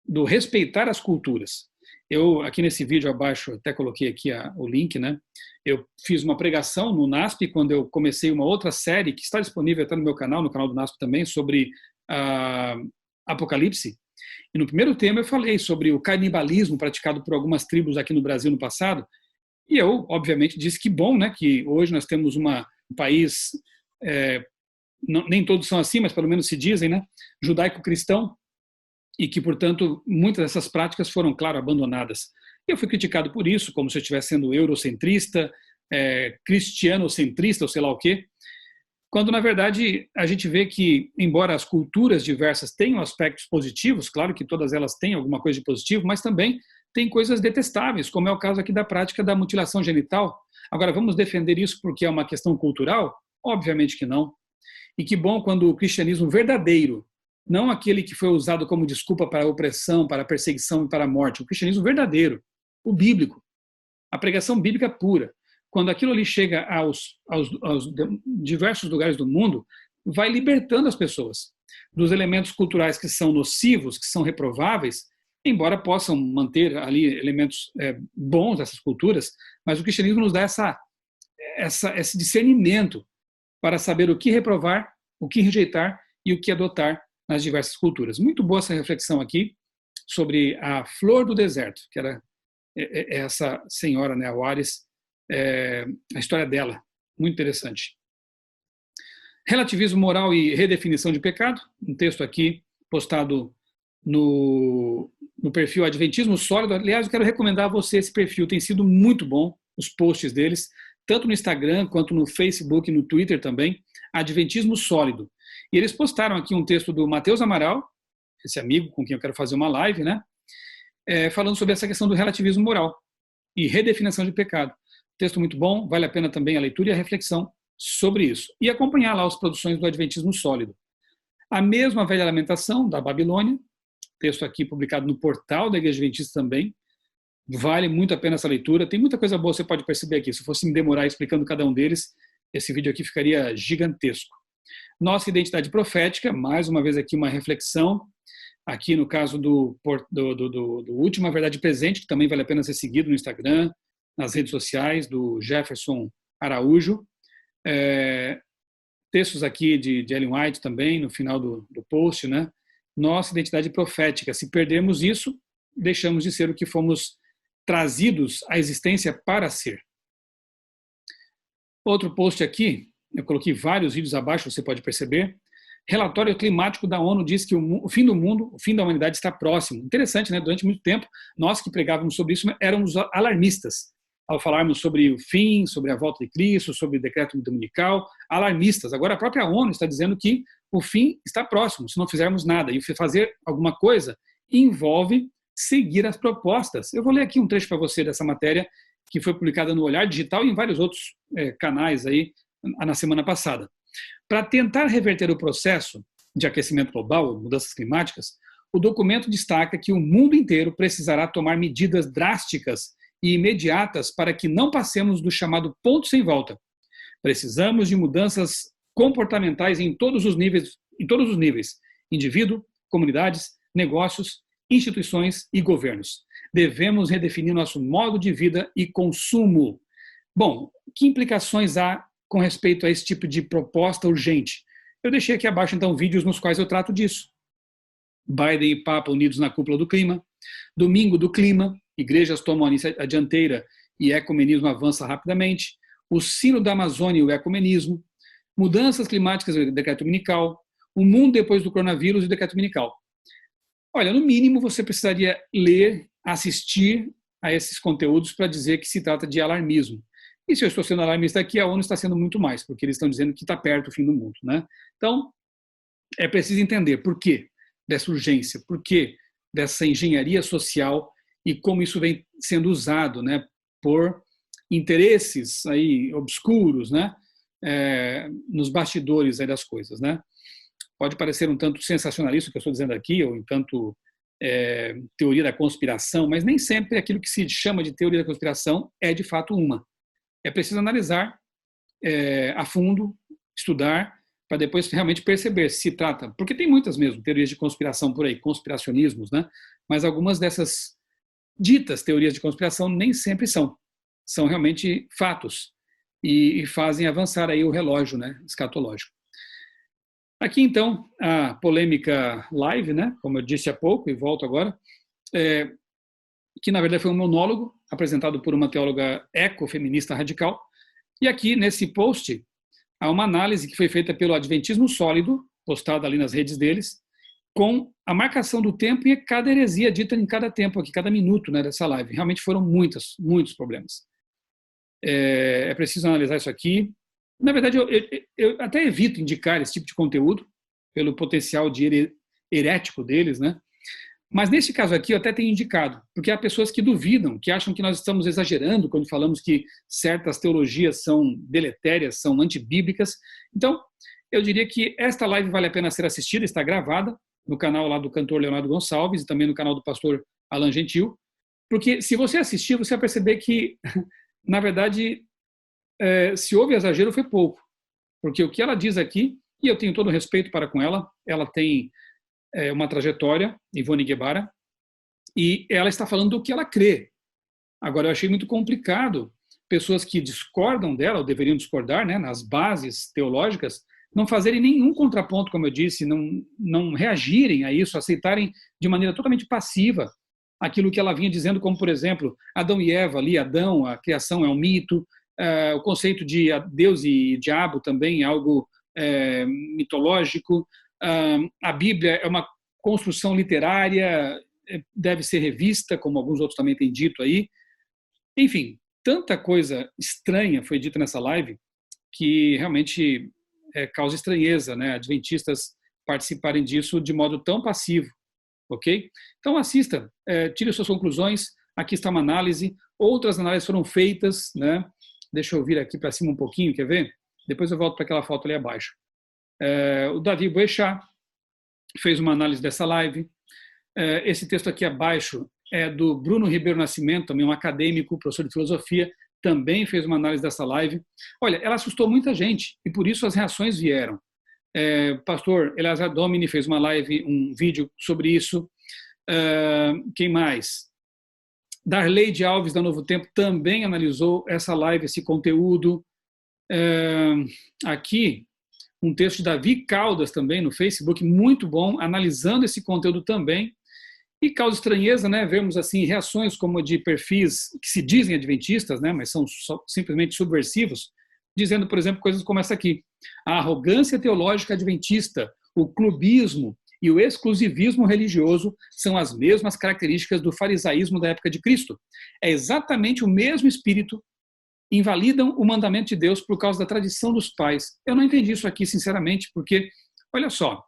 do respeitar as culturas. Eu, aqui nesse vídeo abaixo, até coloquei aqui o link, né? Eu fiz uma pregação no NASP quando eu comecei uma outra série que está disponível até no meu canal, no canal do NASP também, sobre Apocalipse. E no primeiro tema eu falei sobre o canibalismo praticado por algumas tribos aqui no Brasil no passado. E eu, obviamente, disse que bom, né? Que hoje nós temos um país, nem todos são assim, mas pelo menos se dizem, né? Judaico-cristão, e que, portanto, muitas dessas práticas foram, claro, abandonadas. Eu fui criticado por isso, como se eu estivesse sendo eurocentrista, cristianocentrista, ou sei lá o quê, quando, na verdade, a gente vê que, embora as culturas diversas tenham aspectos positivos, claro que todas elas têm alguma coisa de positivo, mas também tem coisas detestáveis, como é o caso aqui da prática da mutilação genital. Agora, vamos defender isso porque é uma questão cultural? Obviamente que não. E que bom quando o cristianismo verdadeiro, não aquele que foi usado como desculpa para a opressão, para a perseguição e para a morte. O cristianismo verdadeiro, o bíblico, a pregação bíblica pura. Quando aquilo ali chega aos diversos lugares do mundo, vai libertando as pessoas dos elementos culturais que são nocivos, que são reprováveis, embora possam manter ali elementos bons dessas culturas, mas o cristianismo nos dá esse discernimento para saber o que reprovar, o que rejeitar e o que adotar nas diversas culturas. Muito boa essa reflexão aqui sobre a flor do deserto, que era essa senhora, né, a Wallis, a história dela, muito interessante. Relativismo moral e redefinição de pecado, um texto aqui postado no perfil Adventismo Sólido. Aliás, eu quero recomendar a você esse perfil, tem sido muito bom, os posts deles, tanto no Instagram quanto no Facebook, no Twitter também, Adventismo Sólido. E eles postaram aqui um texto do Matheus Amaral, esse amigo com quem eu quero fazer uma live, né? Falando sobre essa questão do relativismo moral e redefinição de pecado. Texto muito bom, vale a pena também a leitura e a reflexão sobre isso. E acompanhar lá as produções do Adventismo Sólido. A mesma velha lamentação da Babilônia, texto aqui publicado no portal da Igreja Adventista também. Vale muito a pena essa leitura. Tem muita coisa boa, você pode perceber aqui. Se eu fosse me demorar explicando cada um deles, esse vídeo aqui ficaria gigantesco. Nossa identidade profética, mais uma vez aqui uma reflexão, aqui no caso do Última Verdade Presente, que também vale a pena ser seguido no Instagram, nas redes sociais, do Jefferson Araújo. Textos aqui de Ellen White também, no final do post, né? Nossa identidade profética. Se perdermos isso, deixamos de ser o que fomos trazidos à existência para ser. Outro post aqui, eu coloquei vários vídeos abaixo, você pode perceber. Relatório climático da ONU diz que o fim do mundo, o fim da humanidade está próximo. Interessante, né? Durante muito tempo, nós que pregávamos sobre isso éramos alarmistas. Ao falarmos sobre o fim, sobre a volta de Cristo, sobre o decreto dominical, alarmistas. Agora a própria ONU está dizendo que o fim está próximo, se não fizermos nada. E fazer alguma coisa envolve seguir as propostas. Eu vou ler aqui um trecho para você dessa matéria que foi publicada no Olhar Digital e em vários outros canais aí na semana passada. Para tentar reverter o processo de aquecimento global, mudanças climáticas, o documento destaca que o mundo inteiro precisará tomar medidas drásticas e imediatas para que não passemos do chamado ponto sem volta. Precisamos de mudanças comportamentais em todos os níveis, indivíduo, comunidades, negócios, instituições e governos. Devemos redefinir nosso modo de vida e consumo. Bom, que implicações há com respeito a esse tipo de proposta urgente? Eu deixei aqui abaixo, então, vídeos nos quais eu trato disso. Biden e Papa unidos na cúpula do clima. Domingo do clima, igrejas tomam a dianteira e ecumenismo avança rapidamente. O sino da Amazônia e o ecumenismo. Mudanças climáticas e o decreto dominical. O mundo depois do coronavírus e o decreto dominical. Olha, no mínimo você precisaria ler, assistir a esses conteúdos para dizer que se trata de alarmismo. E se eu estou sendo alarmista aqui, a ONU está sendo muito mais, porque eles estão dizendo que está perto o fim do mundo, né? Então, é preciso entender por quê dessa urgência, por quê dessa engenharia social e como isso vem sendo usado, né, por interesses aí obscuros, né, nos bastidores aí das coisas, né? Pode parecer um tanto sensacionalista o que eu estou dizendo aqui, ou um tanto teoria da conspiração, mas nem sempre aquilo que se chama de teoria da conspiração é de fato uma. É preciso analisar a fundo, estudar, para depois realmente perceber se se trata, porque tem muitas mesmo teorias de conspiração por aí, conspiracionismos, né? Mas algumas dessas ditas teorias de conspiração nem sempre são realmente fatos e fazem avançar aí o relógio, né, escatológico. Aqui então a polêmica live, né, como eu disse há pouco e volto agora, que na verdade foi um monólogo apresentado por uma teóloga ecofeminista radical. E aqui nesse post há uma análise que foi feita pelo Adventismo Sólido, postada ali nas redes deles, com a marcação do tempo e cada heresia dita em cada tempo, aqui, cada minuto, né, dessa live. Realmente foram muitos problemas. É preciso analisar isso aqui. Na verdade, eu até evito indicar esse tipo de conteúdo, pelo potencial de herético deles, né? Mas nesse caso aqui eu até tenho indicado, porque há pessoas que duvidam, que acham que nós estamos exagerando quando falamos que certas teologias são deletérias, são antibíblicas. Então, eu diria que esta live vale a pena ser assistida, está gravada no canal lá do cantor Leonardo Gonçalves e também no canal do pastor Alan Gentil, porque se você assistir, você vai perceber que, na verdade, se houve exagero foi pouco, porque o que ela diz aqui, e eu tenho todo o respeito para com ela tem uma trajetória, Ivone Guevara, e ela está falando do que ela crê. Agora, eu achei muito complicado pessoas que discordam dela, ou deveriam discordar, né, nas bases teológicas, não fazerem nenhum contraponto, como eu disse, não reagirem a isso, aceitarem de maneira totalmente passiva aquilo que ela vinha dizendo, como, por exemplo, Adão e Eva, ali, Adão, a criação é um mito, o conceito de Deus e diabo também é algo mitológico, a Bíblia é uma construção literária, deve ser revista, como alguns outros também têm dito aí. Enfim, tanta coisa estranha foi dita nessa live que realmente causa estranheza, né? Adventistas participarem disso de modo tão passivo, ok? Então assista, tire suas conclusões, aqui está uma análise, outras análises foram feitas, né? Deixa eu vir aqui para cima um pouquinho, quer ver? Depois eu volto para aquela foto ali abaixo. O Davi Boechat fez uma análise dessa live. Esse texto aqui abaixo é do Bruno Ribeiro Nascimento, também um acadêmico, professor de filosofia, também fez uma análise dessa live. Olha, ela assustou muita gente e por isso as reações vieram. Pastor Eleazar Domini fez uma live, um vídeo sobre isso. Quem mais? Darleide Alves, da Novo Tempo, também analisou essa live, esse conteúdo. Aqui, um texto de Davi Caldas também no Facebook, muito bom, analisando esse conteúdo também. E causa estranheza, né, vermos assim reações como de perfis que se dizem adventistas, né, mas são simplesmente subversivos, dizendo, por exemplo, coisas como essa aqui. A arrogância teológica adventista, o clubismo e o exclusivismo religioso são as mesmas características do farisaísmo da época de Cristo. É exatamente o mesmo espírito, invalidam o mandamento de Deus por causa da tradição dos pais. Eu não entendi isso aqui, sinceramente, porque, olha só,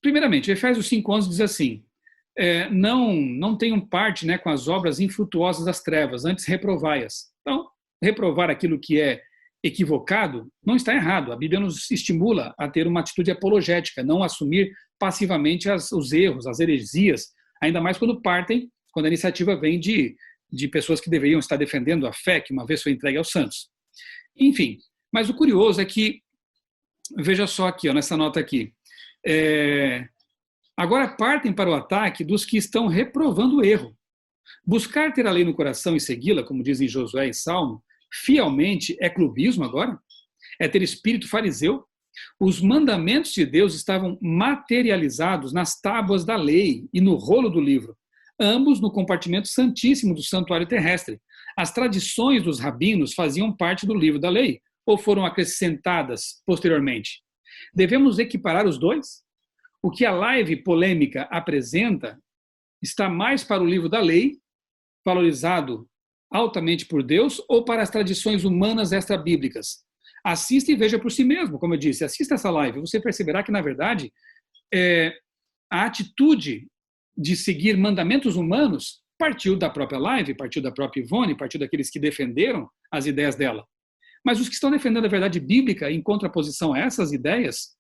primeiramente, Efésios 5:11 diz assim, não tenham parte, né, com as obras infrutuosas das trevas, antes reprovai-as. Então, reprovar aquilo que é equivocado não está errado. A Bíblia nos estimula a ter uma atitude apologética, não assumir passivamente os erros, as heresias, ainda mais quando a iniciativa vem de pessoas que deveriam estar defendendo a fé que uma vez foi entregue aos santos. Enfim, mas o curioso é que, veja só aqui, ó, nessa nota aqui, agora partem para o ataque dos que estão reprovando o erro. Buscar ter a lei no coração e segui-la, como dizem Josué e Salmo, fielmente é clubismo agora? É ter espírito fariseu? Os mandamentos de Deus estavam materializados nas tábuas da lei e no rolo do livro, ambos no compartimento santíssimo do santuário terrestre. As tradições dos rabinos faziam parte do livro da lei ou foram acrescentadas posteriormente? Devemos equiparar os dois? O que a live polêmica apresenta está mais para o livro da lei, valorizado altamente por Deus, ou para as tradições humanas extra-bíblicas? Assista e veja por si mesmo, como eu disse, assista essa live, você perceberá que, na verdade, a atitude de seguir mandamentos humanos partiu da própria live, partiu da própria Ivone, partiu daqueles que defenderam as ideias dela. Mas os que estão defendendo a verdade bíblica em contraposição a essas ideias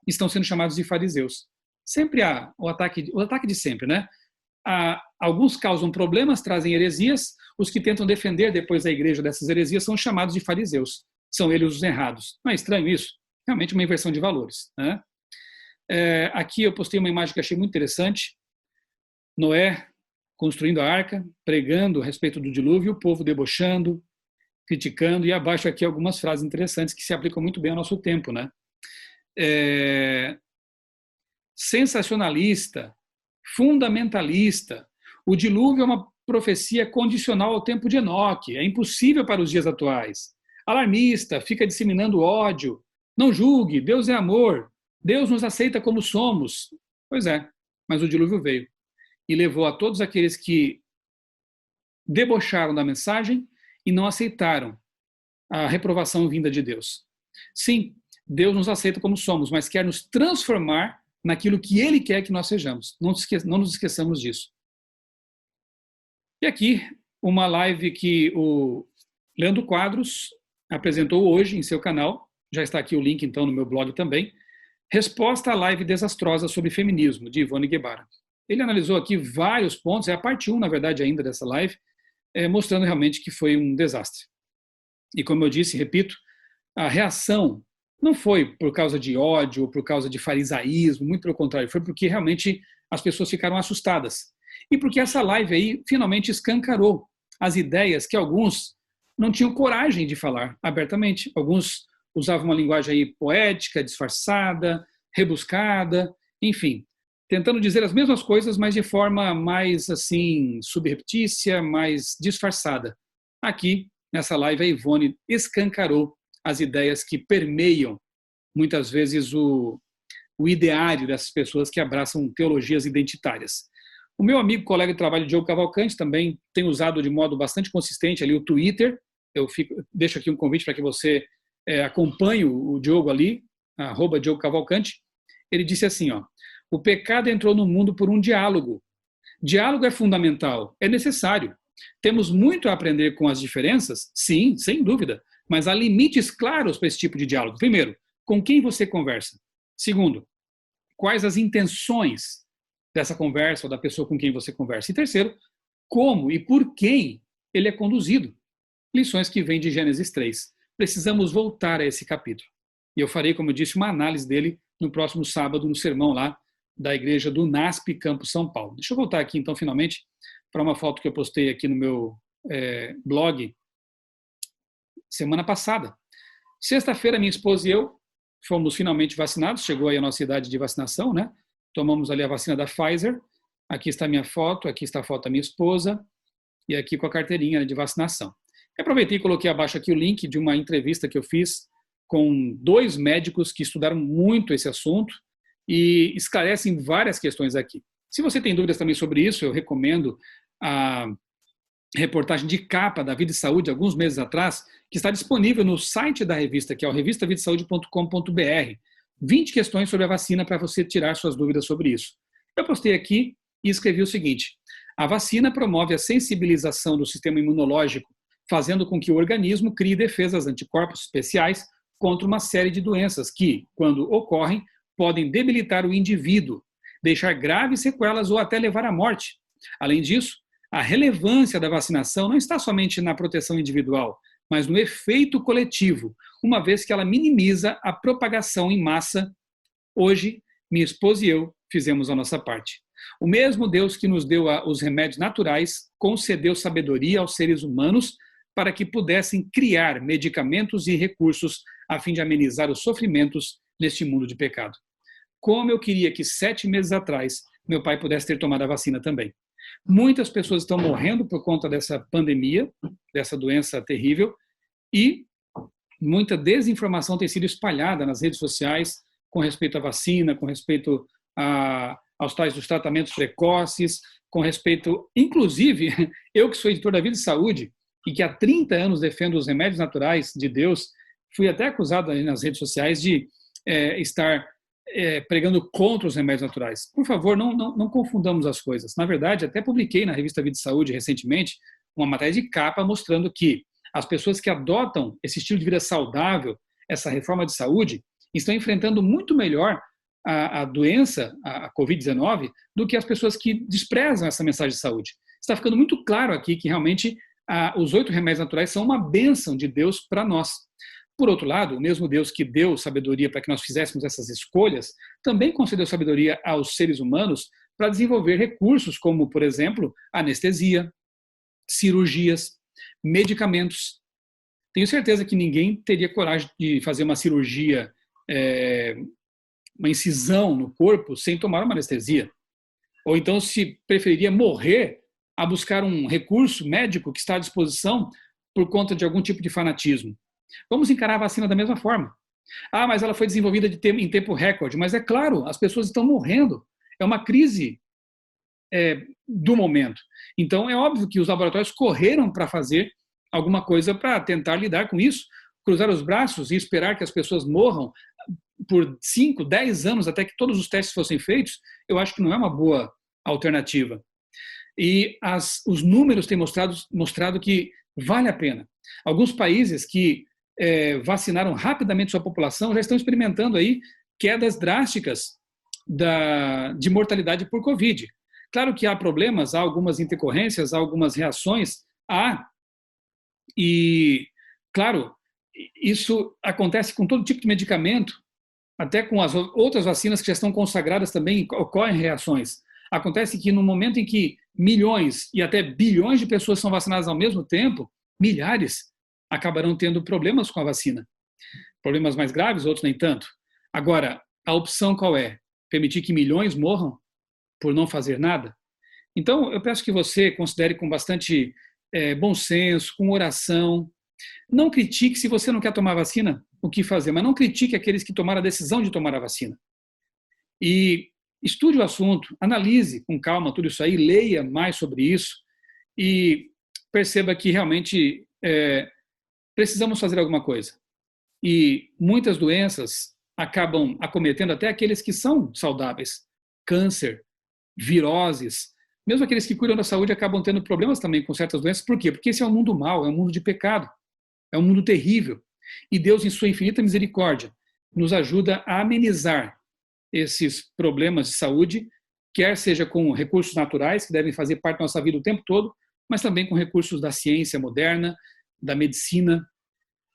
estão sendo chamados de fariseus. Sempre há o ataque de sempre, né? Alguns causam problemas, trazem heresias, os que tentam defender depois a igreja dessas heresias são chamados de fariseus. São eles os errados. Não é estranho isso? Realmente uma inversão de valores, né? Aqui eu postei uma imagem que achei muito interessante. Noé construindo a arca, pregando a respeito do dilúvio, o povo debochando, criticando, e abaixo aqui algumas frases interessantes que se aplicam muito bem ao nosso tempo, né? Sensacionalista, fundamentalista, o dilúvio é uma profecia condicional ao tempo de Enoque, é impossível para os dias atuais. Alarmista, fica disseminando ódio, não julgue, Deus é amor, Deus nos aceita como somos. Pois é, mas o dilúvio veio e levou a todos aqueles que debocharam da mensagem e não aceitaram a reprovação vinda de Deus. Sim, Deus nos aceita como somos, mas quer nos transformar naquilo que Ele quer que nós sejamos. Não nos esqueçamos disso. E aqui, uma live que o Leandro Quadros apresentou hoje em seu canal, já está aqui o link então no meu blog também, resposta à live desastrosa sobre feminismo, de Ivone Guevara. Ele analisou aqui vários pontos, é a parte 1, na verdade, ainda dessa live, mostrando realmente que foi um desastre. E como eu disse, repito, a reação não foi por causa de ódio ou por causa de farisaísmo, muito pelo contrário, foi porque realmente as pessoas ficaram assustadas. E porque essa live aí finalmente escancarou as ideias que alguns não tinham coragem de falar abertamente. Alguns usavam uma linguagem aí poética, disfarçada, rebuscada, enfim, tentando dizer as mesmas coisas, mas de forma mais assim subreptícia, mais disfarçada. Aqui, nessa live, a Ivone escancarou as ideias que permeiam, muitas vezes, o ideário dessas pessoas que abraçam teologias identitárias. O meu amigo, colega de trabalho, Diogo Cavalcante, também tem usado de modo bastante consistente ali o Twitter. Deixo aqui um convite para que você acompanhe o Diogo ali, @Diogo Cavalcante. Ele disse assim, o pecado entrou no mundo por um diálogo. Diálogo é fundamental, é necessário. Temos muito a aprender com as diferenças? Sim, sem dúvida. Mas há limites claros para esse tipo de diálogo. Primeiro, com quem você conversa? Segundo, quais as intenções dessa conversa ou da pessoa com quem você conversa? E terceiro, como e por quem ele é conduzido? Lições que vêm de Gênesis 3. Precisamos voltar a esse capítulo. E eu farei, como eu disse, uma análise dele no próximo sábado, no sermão lá da igreja do NASP Campus São Paulo. Deixa eu voltar aqui, então, finalmente, para uma foto que eu postei aqui no meu blog semana passada. Sexta-feira, minha esposa e eu fomos finalmente vacinados, chegou aí a nossa idade de vacinação, né? Tomamos ali a vacina da Pfizer, aqui está a minha foto, aqui está a foto da minha esposa, e aqui com a carteirinha de vacinação. Aproveitei e coloquei abaixo aqui o link de uma entrevista que eu fiz com 2 médicos que estudaram muito esse assunto e esclarecem várias questões aqui. Se você tem dúvidas também sobre isso, eu recomendo a reportagem de capa da Vida e Saúde, alguns meses atrás, que está disponível no site da revista, que é o revistavidasaude.com.br. 20 questões sobre a vacina para você tirar suas dúvidas sobre isso. Eu postei aqui e escrevi o seguinte: a vacina promove a sensibilização do sistema imunológico, fazendo com que o organismo crie defesas anticorpos especiais contra uma série de doenças que, quando ocorrem, podem debilitar o indivíduo, deixar graves sequelas ou até levar à morte. Além disso, a relevância da vacinação não está somente na proteção individual, mas no efeito coletivo, uma vez que ela minimiza a propagação em massa. Hoje, minha esposa e eu fizemos a nossa parte. O mesmo Deus que nos deu os remédios naturais concedeu sabedoria aos seres humanos para que pudessem criar medicamentos e recursos a fim de amenizar os sofrimentos neste mundo de pecado. Como eu queria que 7 meses atrás meu pai pudesse ter tomado a vacina também. Muitas pessoas estão morrendo por conta dessa pandemia, dessa doença terrível, e muita desinformação tem sido espalhada nas redes sociais com respeito à vacina, com respeito aos tais dos tratamentos precoces, com respeito, inclusive, eu que sou editor da Vida e Saúde e que há 30 anos defendo os remédios naturais de Deus, fui até acusado aí nas redes sociais de estar pregando contra os remédios naturais. Por favor, não confundamos as coisas. Na verdade, até publiquei na revista Vida e Saúde recentemente uma matéria de capa mostrando que as pessoas que adotam esse estilo de vida saudável, essa reforma de saúde, estão enfrentando muito melhor a doença, a Covid-19, do que as pessoas que desprezam essa mensagem de saúde. Está ficando muito claro aqui que realmente os 8 remédios naturais são uma bênção de Deus para nós. Por outro lado, o mesmo Deus que deu sabedoria para que nós fizéssemos essas escolhas, também concedeu sabedoria aos seres humanos para desenvolver recursos como, por exemplo, anestesia, cirurgias, medicamentos. Tenho certeza que ninguém teria coragem de fazer uma cirurgia, uma incisão no corpo, sem tomar uma anestesia. Ou então se preferiria morrer a buscar um recurso médico que está à disposição por conta de algum tipo de fanatismo. Vamos encarar a vacina da mesma forma. Mas ela foi desenvolvida em tempo recorde. Mas é claro, as pessoas estão morrendo. É uma crise do momento. Então é óbvio que os laboratórios correram para fazer alguma coisa para tentar lidar com isso. Cruzar os braços e esperar que as pessoas morram por 5, 10 anos até que todos os testes fossem feitos, eu acho que não é uma boa alternativa. E os números têm mostrado que vale a pena. Alguns países que vacinaram rapidamente sua população já estão experimentando aí quedas drásticas de mortalidade por Covid. Claro que há problemas, há algumas intercorrências, há algumas reações, e, claro, isso acontece com todo tipo de medicamento, até com as outras vacinas que já estão consagradas também ocorrem reações. Acontece que no momento em que milhões e até bilhões de pessoas são vacinadas ao mesmo tempo, milhares acabarão tendo problemas com a vacina. Problemas mais graves, outros nem tanto. Agora, a opção qual é? Permitir que milhões morram por não fazer nada? Então, eu peço que você considere com bastante bom senso, com oração. Não critique se você não quer tomar vacina, o que fazer, mas não critique aqueles que tomaram a decisão de tomar a vacina. E estude o assunto, analise com calma tudo isso aí, leia mais sobre isso e perceba que realmente precisamos fazer alguma coisa. E muitas doenças acabam acometendo até aqueles que são saudáveis. Câncer, viroses, mesmo aqueles que cuidam da saúde acabam tendo problemas também com certas doenças. Por quê? Porque esse é um mundo mau, é um mundo de pecado, é um mundo terrível. E Deus, em sua infinita misericórdia, nos ajuda a amenizar esses problemas de saúde, quer seja com recursos naturais, que devem fazer parte da nossa vida o tempo todo, mas também com recursos da ciência moderna, da medicina,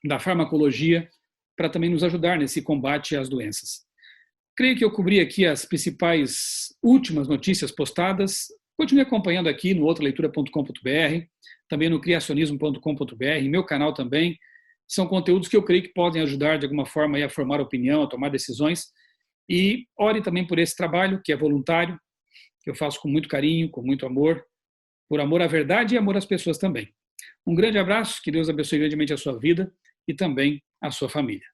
da farmacologia, para também nos ajudar nesse combate às doenças. Creio que eu cobri aqui as principais últimas notícias postadas. Continue acompanhando aqui no outraleitura.com.br, também no criacionismo.com.br, meu canal também. São conteúdos que eu creio que podem ajudar de alguma forma a formar opinião, a tomar decisões. E ore também por esse trabalho, que é voluntário, que eu faço com muito carinho, com muito amor, por amor à verdade e amor às pessoas também. Um grande abraço, que Deus abençoe grandemente a sua vida e também a sua família.